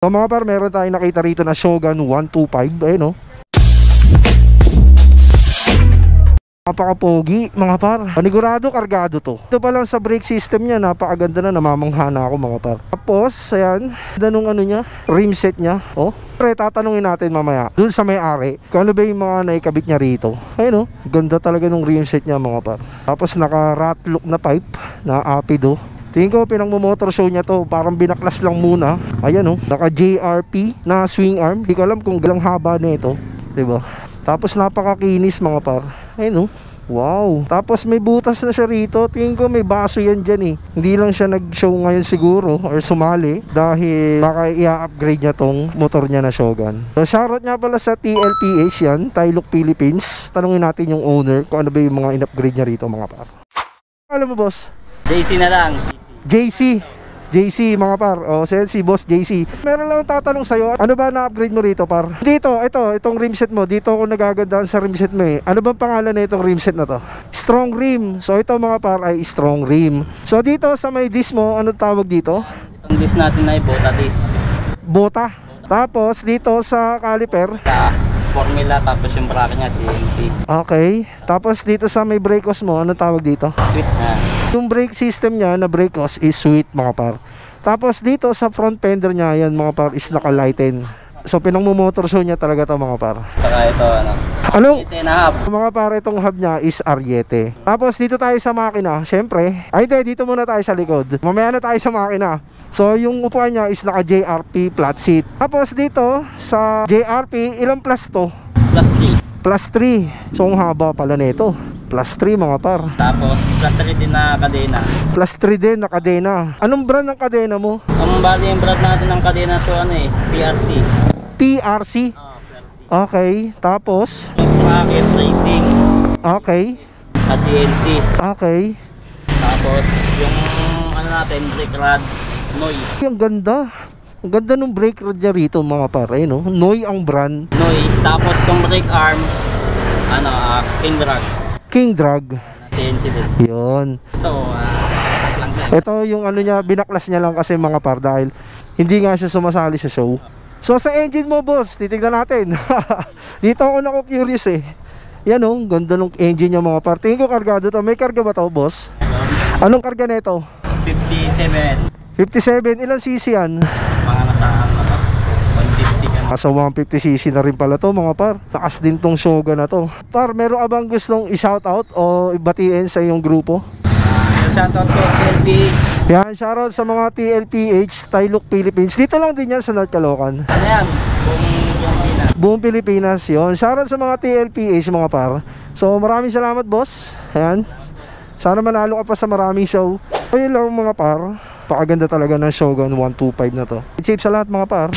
So mga par, meron tayong nakita rito na Shogun 125. Ayun, no? Napaka-pogi mga par. Panigurado kargado to. Ito pa lang sa brake system niya, napakaganda na, namamangha na ako mga par. Tapos, ayan, danong ano niya, rim set niya. Oh, pre, tatanungin natin mamaya dun sa may-ari kung ano ba yung mga naikabit niya rito. Ayun, oh, ganda talaga nung rim set niya mga par. Tapos naka-rat look na pipe na Apido. Tingin ko pinang-motor show niya to, parang binaklas lang muna. Ayan, oh, naka JRP na swing arm. Hindi ko alam kung galang haba na ito, diba? Tapos napakakinis mga par. Ayun, oh. Wow. Tapos may butas na siya rito. Tingin ko may baso yan dyan eh. Hindi lang siya nag-show ngayon siguro or sumali dahil baka i-upgrade niya tong motor niya na Shogun. So shoutout nga pala sa TLPH yan, Tylok Philippines. Tanungin natin yung owner kung ano ba yung mga in-upgrade niya rito mga par. Alam mo boss? JC na lang. JC mga par. O si boss JC. Meron lang tatanong sa'yo, ano ba na-upgrade mo rito par? Dito, itong rim set mo. Dito ako nagagandahan sa rim set mo eh. Ano bang pangalan na itong rim set na to? Strong rim. So ito mga par ay strong rim. So dito sa may disc mo, ano tawag dito? Itong disc natin ay Bota disc. Bota. Tapos dito sa caliper, Formula, tapos yung bracket niya CNC. okay. Tapos dito sa may brake hose mo, ano tawag dito? Sweet na. Yung brake system niya na brake hose is sweet mga par. Tapos dito sa front fender niya, yan mga par, is naka-lighten. So pinang-motor show niya talaga to mga par. Saka ito ano? Anong? Ariete na hub. Mga par, itong hub niya is Ariete. Tapos dito tayo sa makina, syempre. Ay hindi, dito muna tayo sa likod. Mamaya na tayo sa makina. So yung upuan niya is naka JRP flat seat. Tapos dito sa JRP, ilang plus to? Plus 3. Plus 3. So ang haba pala nito. Plus 3 mga par. Tapos plus 3 din na kadena. Plus 3 din na kadena. Anong brand ng kadena mo? Ang bali yung brand natin ng kadena to ano eh, PRC. PRC? PRC. Okay. Tapos? Yung sprocket racing. Okay. CNC. Okay. Tapos yung ano natin, brake rod, Noi. Ang ganda. Ang ganda nung brake rod niya rito mga par. Ayun, no? Noi ang brand. Noi. Tapos tong brake arm, ano, King Drag. King Drag. CNC din. Yun. Ito, stock lang din. Ito yung ano niya, binaklas niya lang kasi mga par dahil hindi nga siya sumasali sa show. So sa engine mo boss, titignan natin. Dito ako curious eh. Yan oh, ganda nung engine niya mga par. Tingin ko kargado to. May karga ba to boss? Anong karga nito? 57. 57. Ilan cc yan? Mga nasa 150 ka na. Nasa 150cc na rin pala to mga par. Takas din tong Shogun na to. Par, meron ka bang gustong i-shoutout o ibatiin sa iyong grupo? Shoutout ko TLPH. Yan, shoutout sa mga TLPH, Tylok Philippines. Dito lang din yan sa North Caloocan. Ano yan? Pilipinas. Buong Pilipinas yun. Shoutout sa mga TLPH mga par. So maraming salamat boss. Ayan. Sana manalo ka pa sa maraming show. Ayun lang mga par. Pakaganda talaga ng Shogun 125 na to. Safe sa lahat mga par.